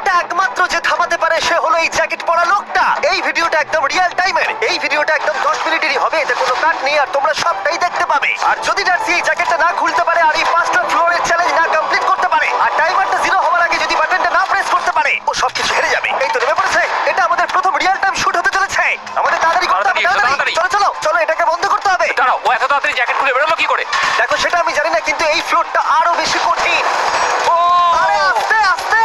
এটা একমাত্র যে থামাতে পারে সে হলো এই জ্যাকেট পরা লোকটা। এই ভিডিওটা একদম রিয়েল টাইমের। এই ভিডিওটা একদম 10 মিনিটেরই হবে, এতে কোনো কাট নেই আর তোমরা সবটাই দেখতে পাবে। আর যদি ডার্সি এই জ্যাকেটটা না খুলতে পারে আর এই 5টা ফ্লোরের চ্যালেঞ্জ না কমপ্লিট করতে পারে আর টাইমারটা 0 হওয়ার আগে যদি বাটনটা না প্রেস করতে পারে, ও সবকিছু হেরে যাবে। এই তো নেমে পড়েছে। এটা আমাদের প্রথম রিয়েল টাইম শুট হতে চলেছে। আমাদের তাড়াতাড়ি করতে হবে, তাড়াতাড়ি। চলো চলো চলো, এটাকে বন্ধ করতে হবে। দাঁড়াও, ও এত তাড়াতাড়ি জ্যাকেট খুলে বেরোলো কি করে? দেখো সেটা আমি জানি না, কিন্তু এই ফ্লোরটা আরো বেশি কঠিন। ও আরে আস্তে আস্তে।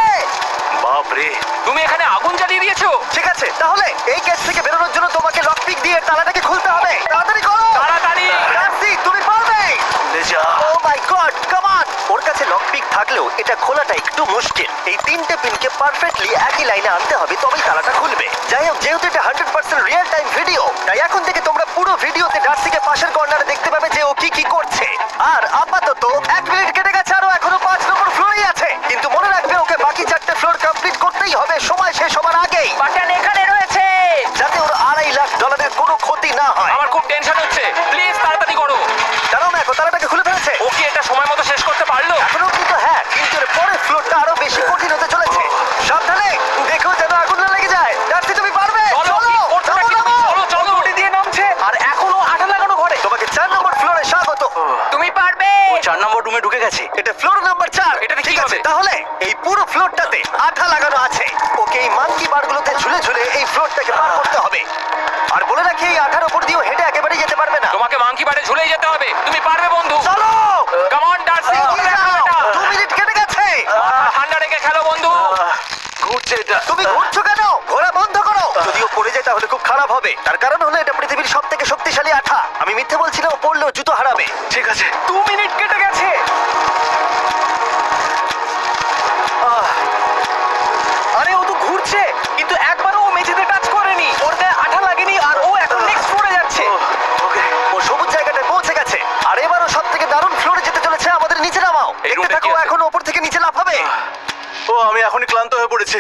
বাপরে, তুমি এখানে আগুন জ্বালিয়ে দিয়েছো। ঠিক আছে, তাহলে এই গেট থেকে বেরোনোর জন্য তোমাকে লকপিক দিয়ে তালাটাকে খুলতে হবে। তাড়াতাড়ি করো। তাড়াতাড়ি। ডার্সি, তুমি পারবে। ও মাই গড, কাম অন। ওর কাছে লকপিক থাকলেও এটা খোলাটা একটু মুশকিল। এই 3টে পিনকে পারফেক্টলি একই লাইনে আনতে হবে, তবেই তালাটা খুলবে। যাই হোক, যেহেতু এটা 100% রিয়েল টাইম ভিডিও, তাই এখন থেকে তোমরা পুরো ভিডিওতে ডার্সিকে পাশের কর্নারে দেখতে পাবে যে ও কি কি করছে। আর আপাতত 1 মিনিট কেটে গেছে, আরো এখনো 5 নম্বর ফ্লোরেই আছে। কিন্তু মনে রাখবে, ওকে বাকি 4টে ফ্লোর কমপ্লিট করতেই হবে সময় শেষ হবার আগেই, বাটন এখানে রয়েছে। যাতে ওর $2.5 লাখ কোনো ক্ষতি না হয়। আমার খুব টেনশন হচ্ছে, প্লিজ তাড়াতাড়ি করো। দাঁড়াও না, তালাটাকে খুলে ফেলেছে। ও কি এটা সময় মতো শেষ করতে পারলো? এখনো কিন্তু হ্যাঁ, কিন্তু এর পরের ফ্লোরটা আরো বেশি কঠিন হতে চলেছে। সাবধানে, দেখো যেন আগুন না লেগে যায়। ডার্সি, তুমি পারবে। চলো, কি করছো নাকি তুমি? চলো চলো। উঠে দিয়ে নামছে আর এখনো আঠা লাগানো ঘরে। তোমাকে 4 নম্বর ফ্লোরে স্বাগত। তুমি পারবে। 4 নম্বর রুমে ঢুকে গেছে। এটা ফ্লোর নাম্বার 4। এটাতে কি ঠিক আছে, হবে? তাহলে এই পুরো ফ্লোরটাতে আঠা লাগানো আছে। ওকে এই মাঙ্কি বারগুলোতে ঝুলে ঝুলে এই ফ্লোরটাকে পার করতে হবে। আর বলে রাখি, এই আঠার উপর দিয়েও হেঁটে একেবারে যেতে পারবে না। তোমাকে মাংকি বারে ঝুলেই যেতে হবে। তুমি পারবে বন্ধু। চলো, কাম অন ডার্সি, এগিয়ে যাও। 2 মিনিট কেটে গেছে। ঠান্ডা রেখে খেলো বন্ধু। ঘুরছে এটা। তুমি ঘুরছো কেন? ঘোরা বন্ধ করো। যদিও পড়ে যায় তাহলে খুব খারাপ হবে। তার কারণ হলো এটা পৃথিবীর সবথেকে শক্তিশালী আঠা। আমি মিথ্যে বলছি না, ও পড়লেও জুতো হারাবে। ঠিক আছে। 2 মিনিট কেটে গেছে। আরে ও তো ঘুরছে, কিন্তু একবারও ও মেঝেতে টাচ করেনি। ওর গায়ে আঠা লাগেনি আর ও এখন নেক্সট ফ্লোরে যাচ্ছে। ওকে, ও সবুজ জায়গাটায় পৌঁছে গেছে। আর এবারও সবথেকে দারুণ ফ্লোরে যেতে চলেছে। আমাদের নিচে নামাও। এই দেখতে রুমটা থাকো, কি আছে? এখন ওপর থেকে নিচে লাফাবে। ও, আমি এখনই ক্লান্ত হয়ে পড়েছি।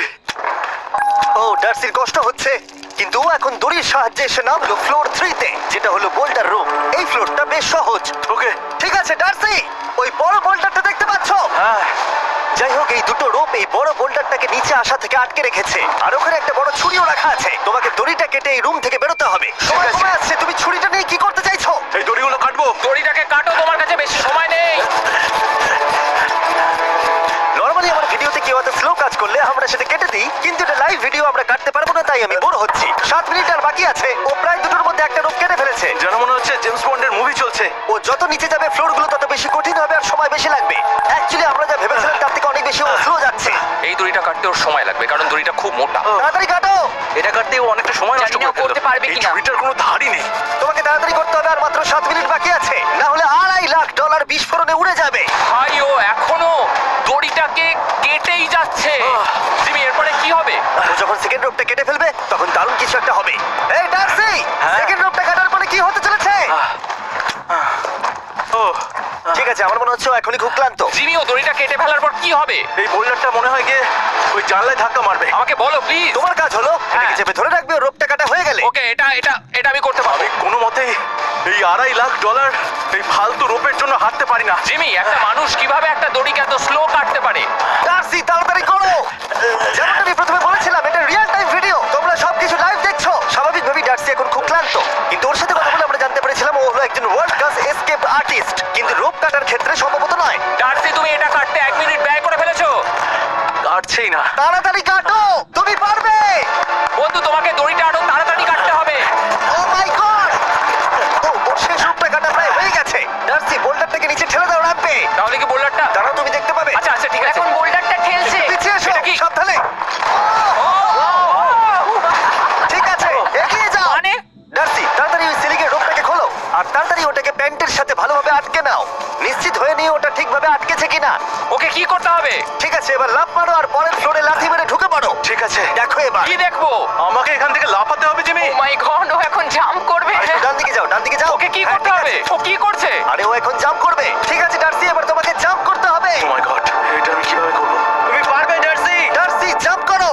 ও, ডার্সির কষ্ট হচ্ছে, কিন্তু ও এখন দড়ির সাহায্যে এসে নামলো ফ্লোর 3-তে, যেটা হলো বোল্ডার রুম। এই ফ্লোরটা বেশ সহজ। ওকে। ঠিক আছে ডার্সি, ওই বড় বোল্ডারটা দেখতে পাচ্ছো? হ্যাঁ। যাই হোক, এই দুটো রোপ এই বড় বোল্ডারটাকে নিচে আসা থেকে আটকে রেখেছে। আর ওখানে একটা বড় ছুরিও রাখা আছে। তোমাকে দড়িটা কেটে এই রুম থেকে বেরোতে হবে। সময় কমে আসছে, তুমি ছুরিটা নিয়ে কি করতে চাইছো? এই দড়িগুলো কাটবো। দড়িটাকে কাটো, তোমার কাছে বেশি সময় নেই। নরমালি আমার ভিডিওতে কেউ এত স্লো কাজ করলে আমরা সেটা কেটে দিই, কিন্তু এটা লাইভ ভিডিও, আমরা কাটতে পারবো না, তাই আমি বোর হচ্ছি। 7 মিনিট আর বাকি আছে। ও প্রায় দুটোর মধ্যে একটা রোপ কেটে ফেলেছে। যেন মনে হচ্ছে জেমস বন্ডের মুভি চলছে। ও যত নিচে যাবে ফ্লোরগুলো তত বেশি কঠিন হবে আর সময় বেশি লাগবে। অ্যাকচুয়ালি আমরা যা ভেবেছিলাম তার থেকে অনেক বেশি ও স্লো যাচ্ছে। এই দড়িটা কাটতে ওর সময় লাগবে, কারণ দড়িটা খুব মোটা। তাড়াতাড়ি কাটো। এটা কাটতে ও অনেকটা সময় নষ্ট জানি না করে করতে পারবে এই কিনা। ছুরিটার কোনো ধারই নেই। তোমাকে তাড়াতাড়ি করতে হবে, আর মাত্র 7 মিনিট বাকি আছে, না হলে $2.5 লাখ বিস্ফোরণে উড়ে যাবে। ভাই, ও এখনো দড়িটাকে কেটেই যাচ্ছে। জিমি, এরপরে কি হবে? ও যখন সেকেন্ড রোপটা কেটে ফেলবে তখন দারুণ কিছু একটা হবে। এই ডার্সি, হ্যাঁ? সেকেন্ড রোপটা কাটার পরে কি হতে চলেছে? ও, ঠিক আছে, আমার মনে হচ্ছে ও এখনই খুব ক্লান্ত। জিমি, ও দড়িটা কেটে ফেলার পর কি হবে? এই বোল্ডারটা মনে হয় গিয়ে ওই জানলায় ধাক্কা মারবে। আমাকে বলো প্লিজ। তোমার কাজ হলো এটাকে চেপে ধরে রাখবে, ও রোপটা কাটা হয়ে গেলে। ওকে, এটা এটা এটা আমি করতে পারবো। আমি কোনো মতেই এই $2.5 লাখ এই ফালতু রোপের জন্য হাঁটতে পারি না। জিমি, একটা মানুষ কিভাবে একটা দড়িকে এত স্লো কাটতে পারে? ডার্সি, তাড়াতাড়ি করো। যেমনটা আমি প্রথমে বলেছিলাম, এটা রিয়েল টাইম ভিডিও, তোমরা সবকিছু লাইভ দেখছো। স্বাভাবিকভাবেই ডার্সি এখন খুব ক্লান্ত, কিন্তু ওর সাথে কথা বলে আমরা জানতে পেরেছিলাম ও হলো একজন ওয়ার্ল্ড ক্লাস এসকেপ আর্টিস্ট, কিন্তু রোপ কাটার ক্ষেত্রে সম্ভবত নয়। ডার্সি, তুমি এটা কাটতে 1 মিনিট ব্যয় করে ফেলেছো। কাটছেই না। তাড়াতাড়ি কাটো, তুমি পারবে। বন্ধু, তোমাকে দড়িটা আরো তাড়াতাড়ি কাটতে হবে। ও মাই গড, ওর শেষ রোপটা কাটা প্রায় হয়ে গেছে। ডার্সি, বোল্ডারটাকে নিচে ঠেলে দাও, রাখবে। তাহলে কি বোল্ডারটা? দাঁড়াও, তুমি দেখতে পাবে। আচ্ছা আচ্ছা, ঠিক আছে। এখন বোল্ডারটা ঠেলছে। পিছিয়ে এসো, এটা কি? সাবধানে। ঠিক আছে, এগিয়ে যাও। মানে? ডার্সি, তাড়াতাড়ি ওই সিলিংয়ের রোপটাকে খোলো আর তাড়াতাড়ি ওটাকে প্যান্টের সাথে ভালোভাবে আটকে নাও। নিশ্চিত হয়ে নিয়ে ওটা ঠিকভাবে আটকেছে কিনা। ওকে কি করতে হবে? ঠিক আছে, এবার লাফ মারো আর পরের ফ্লোরে লাথি মেরে ঢুকে পড়ো। ঠিক আছে। দেখো এবার। কি দেখবো? আমাকে এখান থেকে লাফাতে হবে জিমি। ও মাই গড, ও এখন জাম্প করবে। আর একটু ডান দিকে যাও, ডান দিকে যাও। ওকে কি হ্যাঁ, করতে ঠিক হবে? আছে। ও কি করছে? আরে ও এখন জাম্প করবে। ঠিক আছে ডার্সি, এবার তোমাকে জাম্প করতে হবে। ও মাই গড, এটা আমি কিভাবে করব? তুমি পারবে ডার্সি। ডার্সি, জাম্প করো।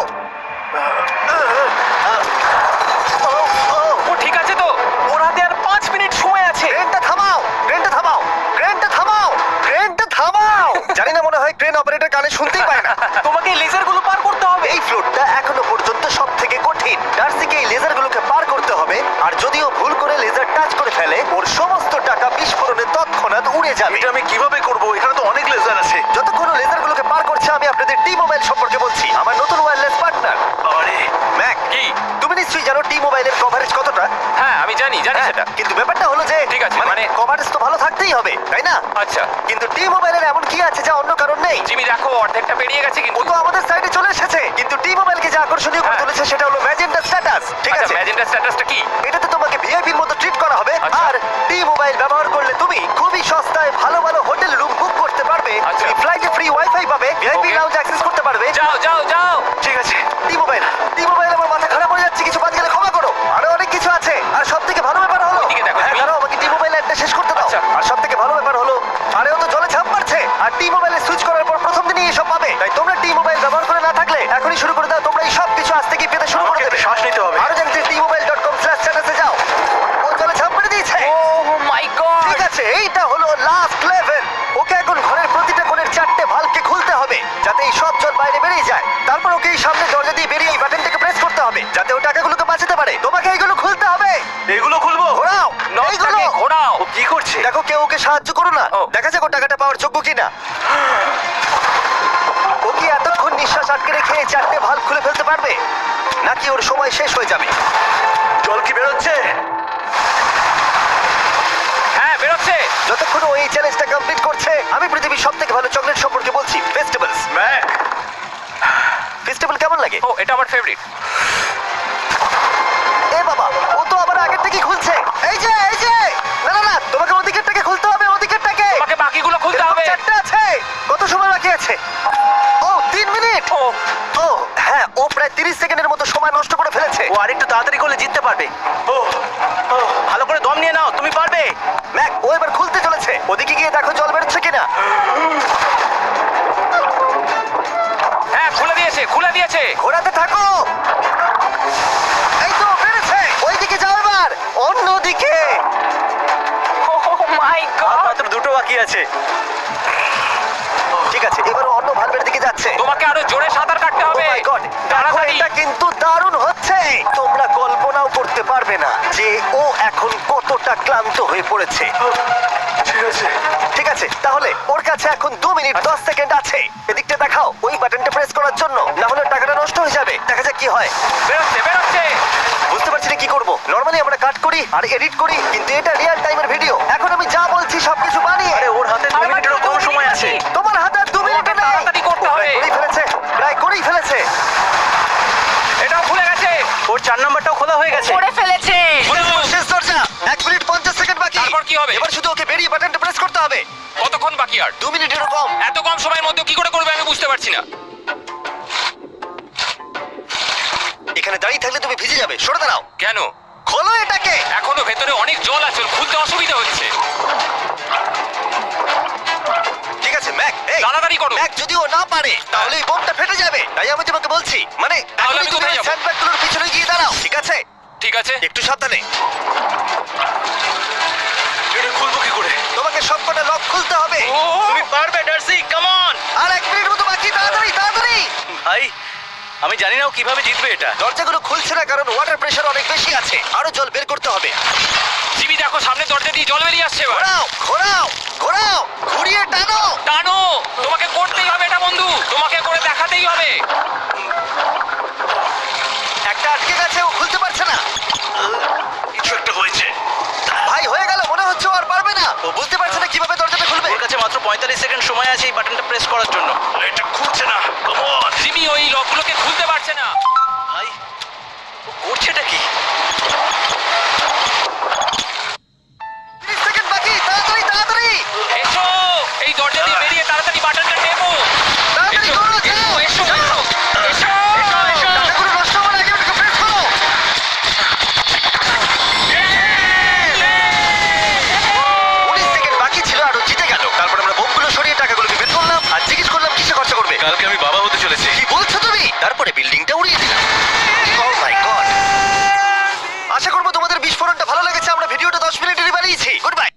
ও ঠিক আছে তো? ওর হাতে আর 5 মিনিট সময় আছে। ক্রেনটা থামাও, ক্রেনটা থামাও, ক্রেনটা থামাও, ক্রেনটা থামাও। জানি না, মনে হয় ক্রেন অপারেটর কানে শুনতেই পায় না। তোমাকে লেজারগুলো পার করতে হবে। এই ফ্লোরটা এখনো পর্যন্ত সব থেকে কঠিন। ডার্সিকে এই লেজারগুলোকে পার করতে হবে, আর যদিও ভুল করে লেজার টাচ করে ফেলে ওর সমস্ত টাকা বিস্ফোরণে তৎক্ষণাৎ উড়ে যাবে। এটা আমি কিভাবে করব? এখানে তো অনেক লেজার আছে। যতক্ষণ ও লেজারগুলোকে পার করছে আমি আপনাদের টি মোবাইল সম্পর্কে বলছি, আমার নতুন ওয়্যারলেস পার্টনার। আরে ম্যাক, কি? তুমি নিশ্চয়ই জানো টি মোবাইলের কভারেজ কতটা? হ্যাঁ আমি জানি সেটা। কিন্তু ব্যাপারটা হলো যে ঠিক আছে, মানে- কভারেজ তো ভালো থাকতেই হবে, তাই না? আচ্ছা কিন্তু টি মোবাইলের এমন কি আছে যা অন্য কারণ নেই? জিমি দেখো অর্ধেকটা পেরিয়ে গেছে ও কিন্তু। তো আমাদের সাইডে চলে এসেছে, কিন্তু টি মোবাইলকে যে আকর্ষণীয় করে হ্যাঁ। তুলেছে সেটা হলো ম্যাজেন্টা স্ট্যাটাস। ঠিক আচ্ছা আছে, ম্যাজেন্টা স্ট্যাটাসটা কি? এটাতে তোমাকে ভিআইপির মতো ট্রিট করা হবে। আচ্ছা। আর টি মোবাইল ব্যবহার করলে তুমি খুবই সস্তায় ভালো ভালো হোটেল রুম বুক করতে পারবে। আচ্ছা। তুমি ফ্লাইটে ফ্রি ওয়াইফাই পাবে, ভিআইপি Okay. লাউঞ্জ অ্যাক্সেস করতে পারবে। যাও যাও যাও। ঠিক আছে। টি মোবাইল আমার মাথা খারাপ হয়ে যাচ্ছে, কিছু বাদ গেলে ক্ষমা করো। আরো অনেক কিছু আছে, আর সবথেকে ভালো ব্যাপার হলো ওইদিকে দেখো, হ্যাঁ, জিমি। দাঁড়াও, আমাকে টি মোবাইল একটা শেষ করতে দাও। আচ্ছা। আর সবথেকে ভালো ব্যাপার হলো আরে ও তো জলে ঝাঁপ মারছে, আর টি মোবাইলে সুইচ করার পর প্রথম দিনই এসব পাবে। তাই তোমরা টি মোবাইল ব্যবহার করে না থাকলে এখনই শুরু করে দাও। তোমরা এই সব কিছু আজ থেকেই পেতে শুরু করে আমাকে দেবে। একটু শ্বাস নিতে হবে। আরো জানতে tmobile.com/status এ যাও। ও জলে ঝাঁপ মেরে দিয়েছে। ও মাই গড। ঠিক আছে, এইটা হলো লাস্ট লেভেল। ওকে এখন ঘরের প্রতিটা কোণের 4টে ভালভকে খুলতে হবে যাতে এই সব জল বাইরে বেরিয়ে যায়। তারপর ওকে এই সামনে দরজা দিয়ে বেরিয়ে এই বাটনটাকে প্রেস করতে হবে যাতে ও টাকাগুলোকে বাঁচাতে পারে। তোমাকে এইগুলো খুলতে হবে। এগুলো খুলবো? ঘোরাও এইগুলো। নটটাকে ঘোরাও। ও কি করছে? দেখো কেউ ওকে সাহায্য করো না, ও। দেখা যাক ও টাকাটা পাওয়ার যোগ্য কিনা। ও কি এতক্ষণ নিঃশ্বাস আটকে রেখে এই 4টে ভালভ খুলে ফেলতে পারবে, নাকি ওর সময় শেষ হয়ে যাবে? জল কি বেরোচ্ছে? হ্যাঁ বেরোচ্ছে। যতক্ষণ ও এই চ্যালেঞ্জটা কমপ্লিট করছে আমি পৃথিবীর সবথেকে ভালো চকলেট সম্পর্কে বলছি, ফেস্টিভ্যালস। ম্যাক, ফেস্টিভ্যাল কেমন লাগে? ও এটা আমার ফেভারিট। এ বাবা, ও তো আবার আগের থেকে খুলছে। এই যে না না না, তোমাকে ওদিকেরটাকে খুলতে হবে, ওদিকেরটাকে। তোমাকে বাকিগুলো খুলতে এরকম হবে। 4টে আছে। কত সময় বাকি আছে? ও 3 মিনিট। ও ও হ্যাঁ, ও প্রায় 30 সেকেন্ডের মতো সময় নষ্ট করে ফেলেছে। ও আরেকটু তাড়াতাড়ি করলে জিততে পারবে। ও ও, ভালো করে দম নিয়ে নাও, তুমি পারবে। ম্যাক, ও এবার খুলতে চলেছে। ওদিকে গিয়ে দেখো জল বেরোচ্ছে কিনা। হ্যাঁ খুলে দিয়েছে। ঘোরাতে থাকো। এই তো বেড়েছে। ওইদিকে যাও এবার, অন্যদিকে। ও মাই আর গড। মাত্র দুটো বাকি আছে। ঠিক আছে, এবার ও অন্য ভালভের দিকে যাচ্ছে। তোমাকে আরো জোরে সাঁতার কাটতে Oh হবে। my God, দেখো তাড়াতাড়ি। এটা কিন্তু দারুণ হচ্ছে। তোমরা কল্পনাও করতে পারবে না যে ও এখন কতটা ক্লান্ত হয়ে পড়েছে। ঠিক আছে। ঠিক আছে, তাহলে ওর কাছে এখন 2 মিনিট 10 সেকেন্ড আছে। এদিকটা দেখাও, ওই বাটনটা প্রেস করার জন্য, না হলে টাকাটা নষ্ট হয়ে যাবে। দেখা যাক কি হয়। বেরোচ্ছে। বুঝতে পারছি না কি করব। নরমালি আমরা কাট করি আর এডিট করি, কিন্তু এটা রিয়েল টাইমের ভিডিও। এখন আমি যা বলছি সবকিছু বানিয়ে। আরে ওর হাতে 2 আর মিনিটেরও মাত্র কম 2 সময় মিনিট আছে। বাকি। তোমার হাতে আর 2 মিনিট তোমাকে তাড়াতাড়ি করতে হবে। প্রায় করেই ফেলেছে। এটাও খুলে গেছে। ওর 4 নাম্বারটাও খোলা হয়ে গেছে। করে ফেলেছে। শেষ দরজা। 1 মিনিট 50 সেকেন্ড বাকি। তারপর কি হবে? এবার শুধু ওকে বেরিয়ে বাটনটা প্রেস করতে হবে। কতক্ষণ বাকি আর? 2 মিনিটেরও কম। এত কম সময়ের মধ্যে কি করে করবে আমি বুঝতে পারছি না। এখানে দাঁড়িয়ে থাকলে তুমি ভিজে যাবে, সরে দাঁড়াও। কেন? খোলো এটাকে। এখনো ভেতরে অনেক জল আছে, ওর খুলতে অসুবিধা হচ্ছে। ঠিক আছে ম্যাক, এই তাড়াতাড়ি করো। ম্যাক, যদি ও না পারে তাহলে এই বোমটা ফেটে যাবে। তাই আমি তোমাকে বলছি, মানে তাহলে আমি এখনই তুমি কোথায় যাবো? স্যান্ডব্যাগগুলোর পিছনে গিয়ে দাঁড়াও, ঠিক আছে? ঠিক আছে। একটু সাবধানে। এটা খুলবো কি করে? তোমাকে সবকটা লক খুলতে হবে। ও তুমি পারবে ডার্সি, কাম অন। আর 1 মিনিট মতো বাকি, তাড়াতাড়ি। ভাই, আমি জানি না ও কিভাবে জিতবে এটা। দরজাগুলো খুলছে না কারণ ওয়াটার প্রেশার অনেক বেশি আছে। আরো জল বের করতে হবে। জিমি দেখো সামনে দরজা দিয়ে জল বেরিয়ে আসছে এবার। ঘোরাও, ঘুরিয়ে টানো। টানো। তোমাকে করতেই হবে এটা বন্ধু, তোমাকে করে দেখাতেই হবে। একটা আটকে গেছে, ও খুলতে পারছে না। কিছু একটা হয়েছে। ভাই হয়ে গেল, মনে হচ্ছে ও আর পারবে না। ও বুঝতে পারছে না কিভাবে দরজাটা খুলবে। ওর কাছে মাত্র 45 সেকেন্ড সময় আছে এই বাটনটা প্রেস করার জন্য। এটা খুলছে না। Come on. জিমি ওই লকগুলোকে খুলতে পারছে না। ভাই, ও করছেটা কি? 30 সেকেন্ড বাকি, তাড়াতাড়ি। এসো এই দরজা দিয়ে বেরিয়ে তাড়াতাড়ি বাটনটা টেপো। তাড়াতাড়ি এসো, করো, এসো, যাও। এসো, এসো। টাকাগুলো নষ্ট হওয়ার আগে ওটাকে প্রেস করো। 19 সেকেন্ড বাকি ছিল আর ও জিতে গেল। তারপর আমরা বোমগুলো সরিয়ে টাকাগুলোকে বের করলাম আর জিজ্ঞেস করলাম কিসে খরচা করবে। কালকে আমি বাবা হতে চলেছি। কি বলছো তুমি? তারপরে বিল্ডিংটা উড়িয়ে দিলাম। ও মাই গড। আশা করবো তোমাদের বিস্ফোরণটা ভালো লেগেছে। আমরা ভিডিওটা 10 মিনিটেরই বানিয়েছি। Good bye.